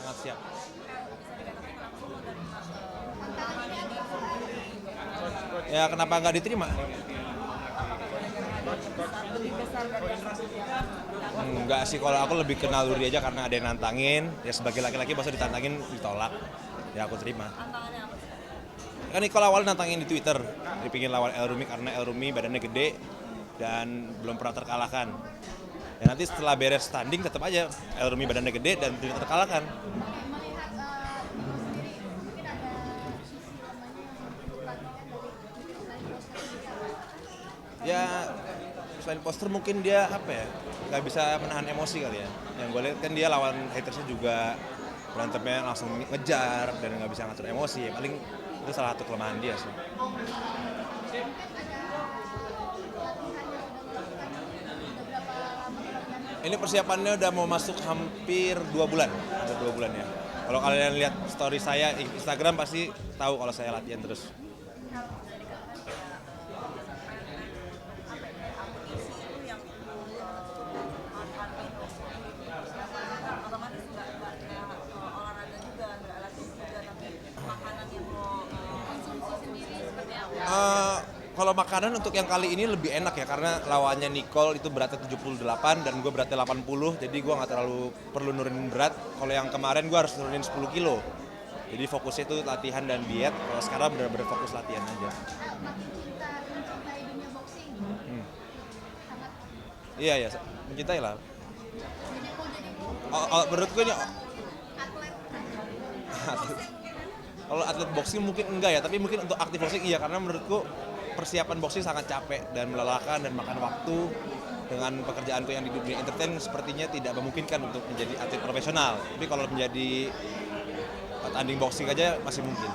sangat siap. Ya kenapa nggak diterima? Enggak sih, kalau aku lebih kenal Luri aja karena ada yang nantangin. Ya sebagai laki-laki masa ditantangin ditolak, ya aku terima. Kan Nicole awal nantangin di Twitter, dia pingin lawan El Rumi karena El Rumi badannya gede dan belum pernah terkalahkan. Ya nanti setelah beres tanding tetap aja El Rumi badannya gede dan tidak terkalahkan. Ya selain poster mungkin dia apa ya, nggak bisa menahan emosi kali ya. Yang gue lihat kan dia lawan hatersnya juga berantemnya langsung ngejar dan nggak bisa ngatur emosi. Ya paling itu salah satu kelemahan dia sih. Ini persiapannya udah mau masuk hampir 2 bulan, ada 2 bulan ya. Kalau kalian lihat story saya Instagram pasti tahu kalau saya latihan terus. Kalau makanan untuk yang kali ini lebih enak ya karena lawannya Nicole itu beratnya 78 dan gue beratnya 80, jadi gue nggak terlalu perlu nurunin berat. Kalau yang kemarin gue harus nurunin 10 kilo, jadi fokusnya itu latihan dan diet. Kalau sekarang benar-benar fokus latihan aja. Iya ya, mencintai lah. Menurutku ini kalau atlet boxing mungkin enggak ya, tapi mungkin untuk aktif boxing iya, karena menurutku persiapan boxing sangat capek dan melelahkan dan makan waktu. Dengan pekerjaanku yang di dunia entertain sepertinya tidak memungkinkan untuk menjadi atlet profesional. Tapi kalau menjadi tanding boxing aja masih mungkin.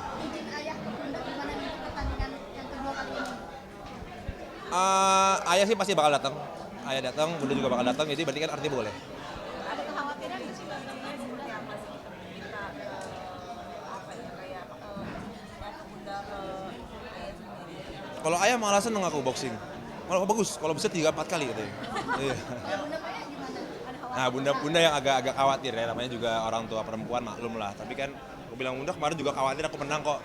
Ayah sih pasti bakal datang. Ayah datang, bunda juga bakal datang, jadi berarti kan artinya boleh. Ada kekhawatiran nggak sih bagi bunda seperti apa sih kita apa ya kayak ke bunda ke ayah sendiri? Kalau ayah malah seneng aku boxing. Kalau bagus, kalau bisa 3-4 kali katanya. Iya. Nah bunda yang agak khawatir ya, namanya juga orang tua perempuan maklum lah. Tapi kan aku bilang bunda kemarin juga khawatir aku menang kok.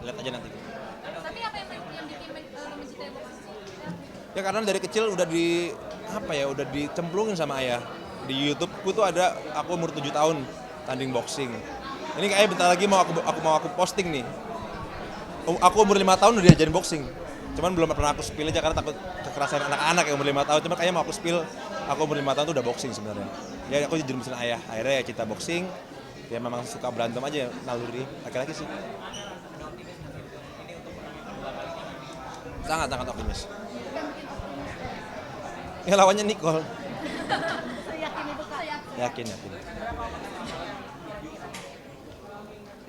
Lihat aja nanti. Tapi apa yang bikin mencintai boxing? Ya karena dari kecil udah udah dicemplungin sama ayah. Di YouTube-ku tuh ada aku umur 7 tahun tanding boxing. Ini kayaknya bentar lagi mau aku posting nih. Aku umur 5 tahun udah diajarin boxing. Cuman belum pernah aku spill aja karena takut kekerasan anak-anak yang umur 5 tahun. Cuma kayaknya mau aku spill, aku umur 5 tahun tuh udah boxing sebenarnya. Ya aku jerumusin ayah. Akhirnya ya cinta boxing. Ya memang suka berantem aja naluri. Laki-laki sih. Sangat optimis. Ya lawannya Nicole. Yakin itu kak? Yakin.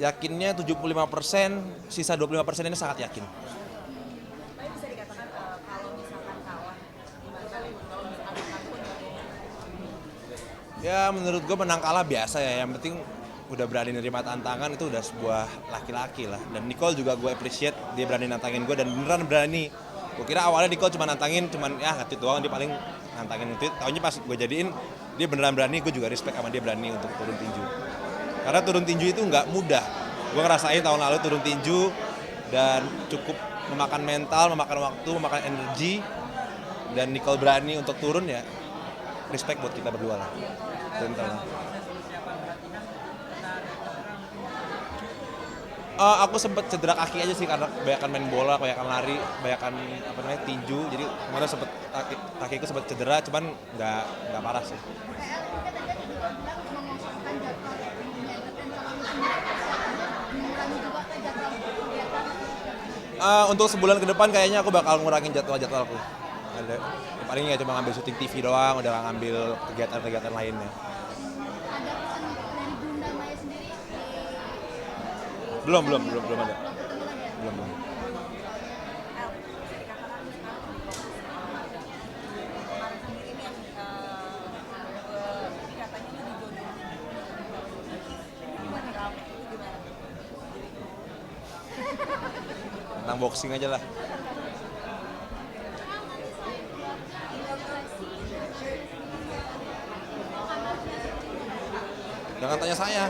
Yakinnya 75%, sisa 25% ini sangat yakin. Tapi bisa dikatakan kalau misalkan kalah gimana kalau misalkan menang pun Ya menurut gue menang kalah biasa ya, yang penting udah berani nerima tantangan itu udah sebuah laki-laki lah. Dan Nicole juga gue appreciate, dia berani nantangin gue dan beneran berani. Gue kira awalnya Nicole cuma nantangin, ya nge-tweet doang, dia paling nantangin nge-tweet. Taunya pas gue jadiin, dia beneran berani, gue juga respect sama dia berani untuk turun tinju. Karena turun tinju itu nggak mudah. Gue ngerasain tahun lalu turun tinju dan cukup memakan mental, memakan waktu, memakan energi. Dan Nicole berani untuk turun ya, respect buat kita berdua lah. Aku sempet cedera kaki aja sih karena kebanyakan main bola, kebanyakan lari, kebanyakan tinju. Jadi kemarin kakiku sempet cedera, cuman nggak parah sih. Untuk sebulan ke depan kayaknya aku bakal ngurangin jadwalku. Paling ya cuma ngambil syuting TV doang, udah gak ngambil kegiatan lainnya. Belum ada. Belum. Tentang boxing aja lah. Jangan tanya saya.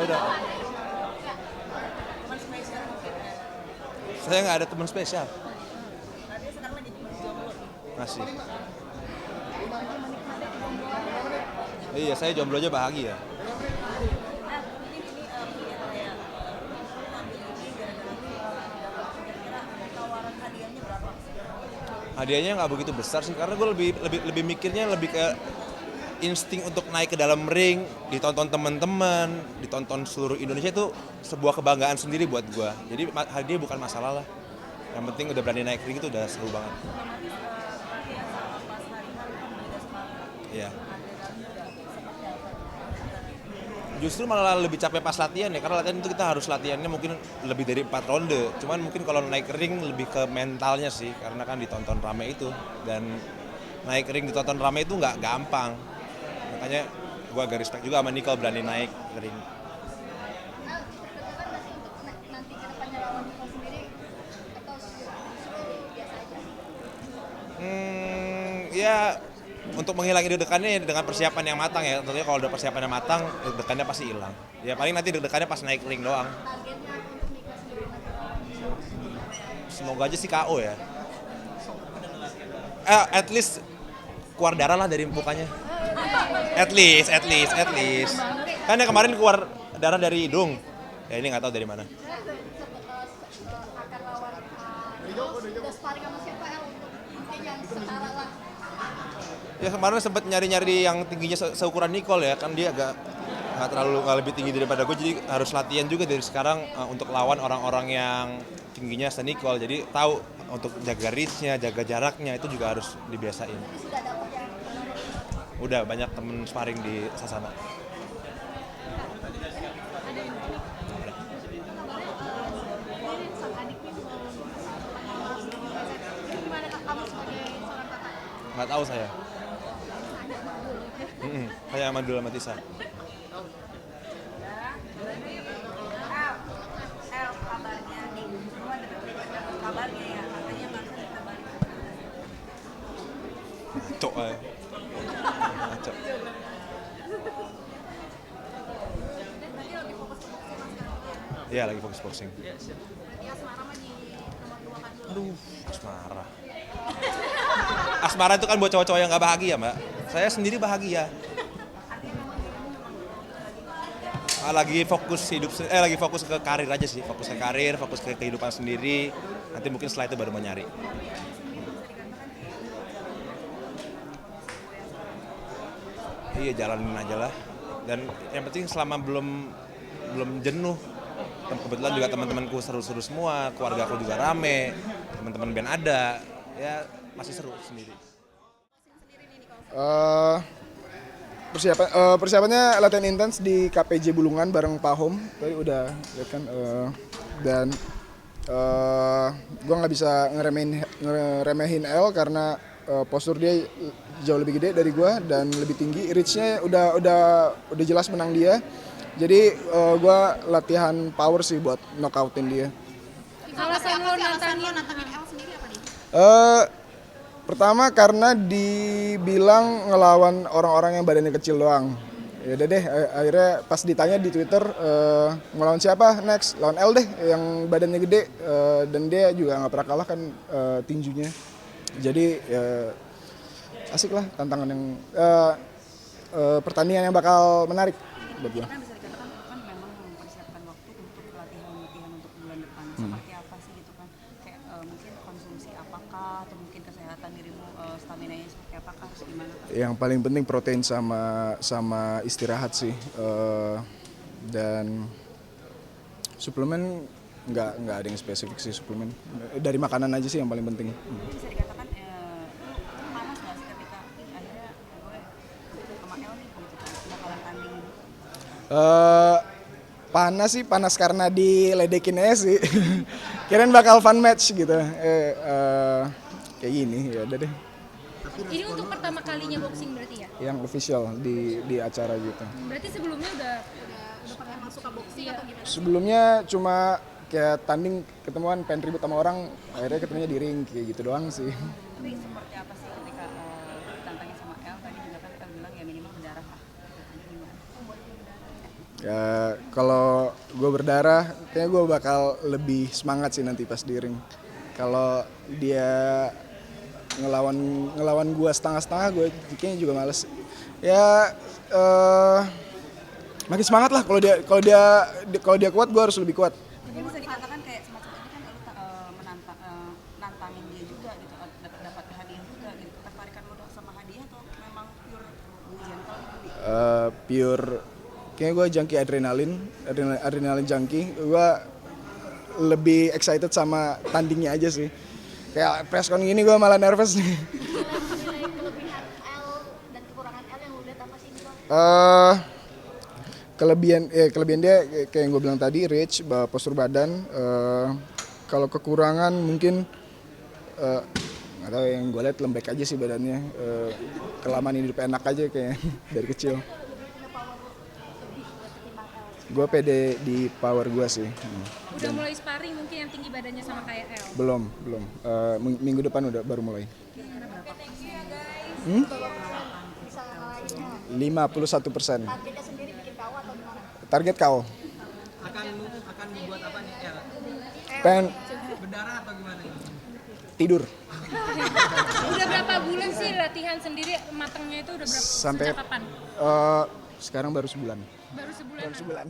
udah. Teman spesial mungkin ya. Saya nggak ada teman spesial. Berarti sekarang lagi jomblo nih. Masih. Iya, saya jomblo aja bahagia. Nah, mungkin ini melihat kayak lu ngambil ini gara-gara dapat kira-kira tawaran hadiahnya berapa sih? Hadiahnya nggak begitu besar sih, karena gue lebih mikirnya lebih ke insting untuk naik ke dalam ring, ditonton teman-teman, ditonton seluruh Indonesia itu sebuah kebanggaan sendiri buat gue. Jadi hadiah bukan masalah lah. Yang penting udah berani naik ring itu udah seru banget. Otomatis latihan sama pas hari-hari kan beda sekali. Iya. Adrenalin juga seperti apa? Justru malah lebih capek pas latihan ya, karena latihan itu kita harus latihannya mungkin lebih dari 4 ronde. Cuman mungkin kalau naik ring lebih ke mentalnya sih, karena kan ditonton rame itu. Dan naik ring ditonton rame itu nggak gampang. Makanya gue agak respect juga sama Nicole berani naik ring. Nanti ke depannya lawan Nicole sendiri atau biasa aja? Ya untuk menghilangi deg-degannya dengan persiapan yang matang ya. Tentunya kalau udah persiapan yang matang, deg-degannya pasti hilang. Ya paling nanti deg-degannya pas naik ring doang. Targetnya untuk Nicole sendiri nanti lawan Nicole. Semoga aja sih KO ya. At least keluar darah lah dari mukanya. At least. Kan yang kemarin keluar darah dari hidung. Ya ini nggak tahu dari mana. Akan lawan udah sparring sama siapa El untuk mungkin yang setara lah. Ya kemarin sempat nyari-nyari yang tingginya seukuran Nicole ya, kan dia nggak lebih tinggi daripada gue, jadi harus latihan juga dari sekarang untuk lawan orang-orang yang tingginya se-Nicole. Jadi tahu untuk jaga reach-nya, jaga jaraknya itu juga harus dibiasain. Jadi sudah dapat yang Udah banyak temen sparring di Sasana. gimana Kak kamu sebagai seorang kakak? Nggak tahu saya. Saya Amadul sama Tisa. El kabarnya nih, semua dapat kabarnya ya, katanya baru dikabarin. Cok aja. Cok. Berarti lagi fokus ke boxing mas sekarang ya? Iya lagi fokus boxing. Berarti Asmara mah di nomor 2 kan dulu. Aduh, Asmara. Asmara itu kan buat cowok-cowok yang nggak bahagia, Mbak. Saya sendiri bahagia. Lagi fokus lagi fokus ke karir aja sih, fokus ke karir, fokus ke kehidupan sendiri. Nanti mungkin setelah itu baru mau nyari. Iya, jalanin aja lah. Dan yang penting selama belum jenuh. Kebetulan juga teman-temanku seru-seru semua, keluarga aku juga rame, teman-teman band ada, ya masih seru sendiri. Persiapannya latihan intens di KPJ Bulungan bareng Pak Hom. Tadi udah lihat kan, dan gue nggak bisa ngeremehin El karena postur dia jauh lebih gede dari gue dan lebih tinggi. Reach-nya udah jelas menang dia. Jadi gue latihan power sih buat knockoutin dia. Alasan lo nantangin El sendiri apa nih? Pertama karena dibilang ngelawan orang-orang yang badannya kecil doang. Ya udah deh, akhirnya pas ditanya di Twitter ngelawan siapa next, lawan El deh yang badannya gede, dan dia juga nggak pernah kalah kan tinjunya. Jadi asik lah tantangan yang pertandingan yang bakal menarik buat gue. Kan bisa dikatakan kan memang mempersiapkan waktu untuk latihan untuk bulan depan. Seperti apa sih gitu kan? Kayak mungkin konsumsi apakah atau mungkin kesehatan dirimu, stamina-nya seperti apakah, harus gimana? Yang paling penting protein sama istirahat sih, dan suplemen nggak ada yang spesifik sih, suplemen dari makanan aja sih yang paling penting. Bisa dikatakan panas nggak sih ketika akhirnya gue sama El nih bakalan tanding? Panas sih, panas karena diledekin aja sih. Kirain bakal fun match gitu. Kayak gini ya udah deh. Ini untuk pertama kalinya boxing berarti ya? Yang official di acara gitu. Berarti sebelumnya udah pernah masuk ke boxing atau gimana? Sebelumnya cuma kayak tanding ketemuan pengen ribut sama orang, akhirnya ketemunya di ring kayak gitu doang sih. Tapi seperti apa sih ketika ditantangin sama El? Tadi juga kan El bilang ya minimal berdarah lah. Gimana? Ya kalau gue berdarah, kayaknya gue bakal lebih semangat sih nanti pas di ring. Kalau dia ngelawan gue setengah-setengah, gue kayaknya juga males. Ya makin semangat lah. Kalau dia kuat, gue harus lebih kuat. Mungkin bisa dikatakan kayak semacam ini kan lu nantangin dia juga gitu, dapat hadiah juga gitu. Ketertarikan lu sama hadiah atau memang pure gentle gitu? Pure, kayaknya gue junkie adrenalin junkie. Gue lebih excited sama tandingnya aja sih. Kayak press con gini gue malah nervous nih. Nilai kelebihan L dan kekurangan L yang lu lihat apa sih Bang? Kelebihan dia kayak yang gue bilang tadi, reach, postur badan. Kalau kekurangan mungkin nggak tahu, yang gue lihat lembek aja sih badannya. Kelamaan hidup enak aja kayak dari kecil. Gue pede di power gue sih. Udah mulai sparring mungkin yang tinggi badannya sama kayak El. Belum. Minggu depan baru mulai. Bisa ngalahin 51%. targetnya sendiri bikin KO atau gimana? Target KO. Akan membuat apa nih? Ya, Pengen berdarah atau gimana? tidur. Udah berapa bulan sih latihan sendiri matangnya itu udah berapa? Sampai Sejak kapan? sekarang baru sebulan. Baru sebulan. Baru sebulan.